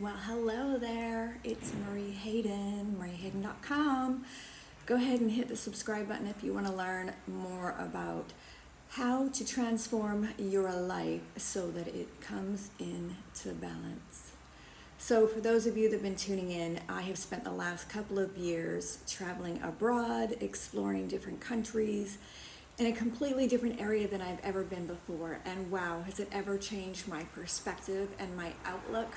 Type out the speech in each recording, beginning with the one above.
Well, hello there. It's Marie Hayden, mariehayden.com. Go ahead and hit the subscribe button if you want to learn more about how to transform your life so that it comes into balance. So, for those of you that have been tuning in, I have spent the last couple of years traveling abroad, exploring different countries in a completely different area than I've ever been before. And wow, has it ever changed my perspective and my outlook?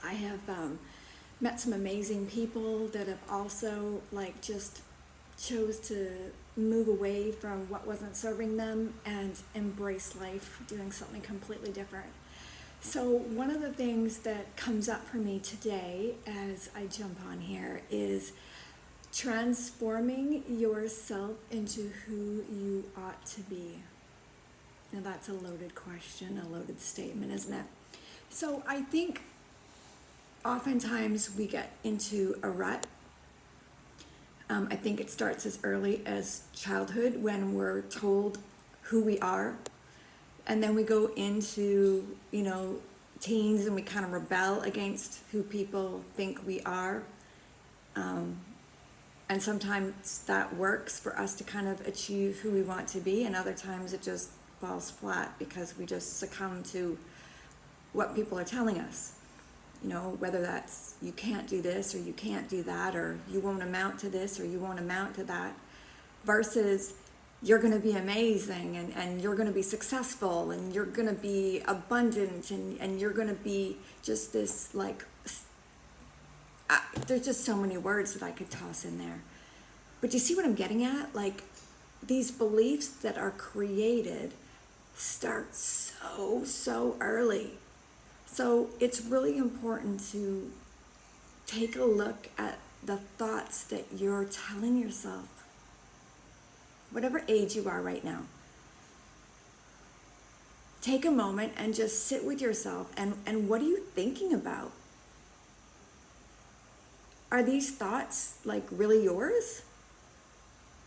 I have met some amazing people that have also just chose to move away from what wasn't serving them and embrace life doing something completely different. So one of the things that comes up for me today as I jump on here is transforming yourself into who you ought to be. Now that's a loaded question, a loaded statement, isn't it? So I think oftentimes we get into a rut. I think it starts as early as childhood when we're told who we are. And then we go into, teens and we kind of rebel against who people think we are. And sometimes that works for us to kind of achieve who we want to be. And other times it just falls flat because we just succumb to what people are telling us. Whether that's you can't do this or you can't do that, or you won't amount to this or you won't amount to that, versus you're going to be amazing and you're going to be successful and you're going to be abundant and you're going to be just this there's just so many words that I could toss in there. But you see what I'm getting at? These beliefs that are created start so early. So it's really important to take a look at the thoughts that you're telling yourself, whatever age you are right now. Take a moment and just sit with yourself and what are you thinking about? Are these thoughts really yours?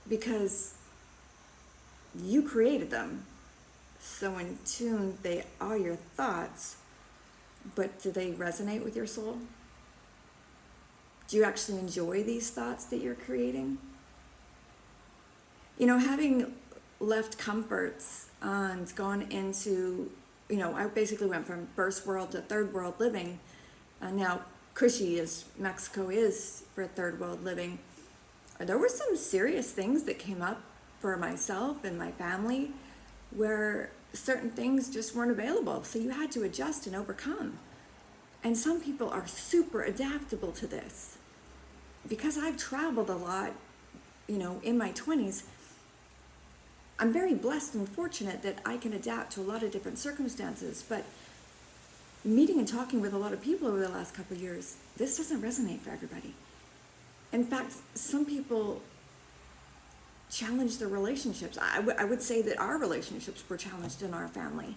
Because you created them. So in tune, they are your thoughts. But do they resonate with your soul? Do you actually enjoy these thoughts that you're creating? Having left comforts and gone into, I basically went from first world to third world living. Now, cushy as Mexico is for third world living, there were some serious things that came up for myself and my family where certain things just weren't available. So you had to adjust and overcome. And some people are super adaptable to this. Because I've traveled a lot, in my 20s, I'm very blessed and fortunate that I can adapt to a lot of different circumstances. But meeting and talking with a lot of people over the last couple of years, this doesn't resonate for everybody. In fact, some people challenge their relationships. I would say that our relationships were challenged in our family.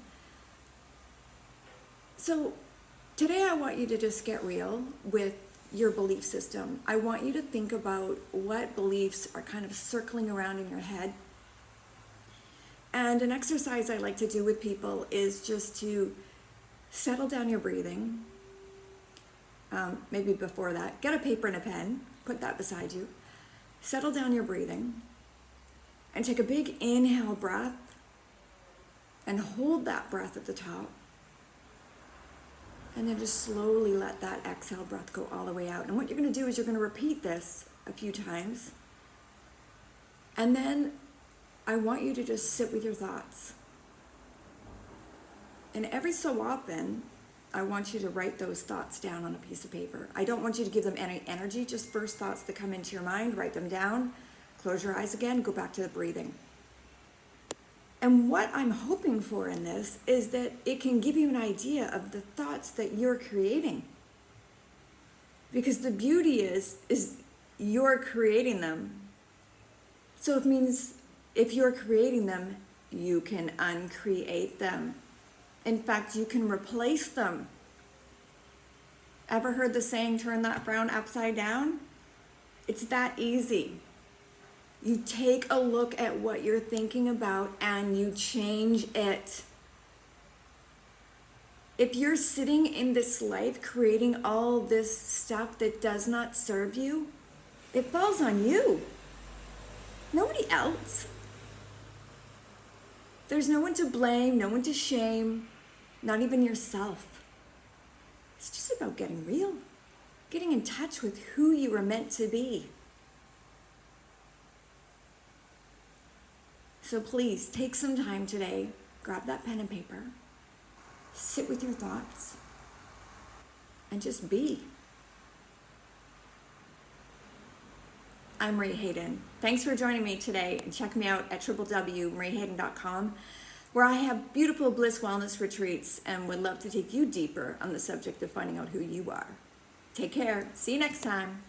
So today I want you to just get real with your belief system. I want you to think about what beliefs are kind of circling around in your head. And an exercise I like to do with people is just to settle down your breathing. Maybe before that, get a paper and a pen, put that beside you. Settle down your breathing. And take a big inhale breath and hold that breath at the top. And then just slowly let that exhale breath go all the way out. And what you're going to do is you're going to repeat this a few times. And then I want you to just sit with your thoughts. And every so often, I want you to write those thoughts down on a piece of paper. I don't want you to give them any energy, just first thoughts that come into your mind, write them down. Close your eyes again, go back to the breathing. And what I'm hoping for in this is that it can give you an idea of the thoughts that you're creating. Because the beauty is you're creating them. So it means if you're creating them, you can uncreate them. In fact, you can replace them. Ever heard the saying, turn that frown upside down? It's that easy. You take a look at what you're thinking about and you change it. If you're sitting in this life creating all this stuff that does not serve you, it falls on you. Nobody else. There's no one to blame, no one to shame, not even yourself. It's just about getting real, getting in touch with who you were meant to be. So please take some time today, grab that pen and paper, sit with your thoughts, and just be. I'm Marie Hayden. Thanks for joining me today, and check me out at www.mariehayden.com, where I have beautiful bliss wellness retreats and would love to take you deeper on the subject of finding out who you are. Take care. See you next time.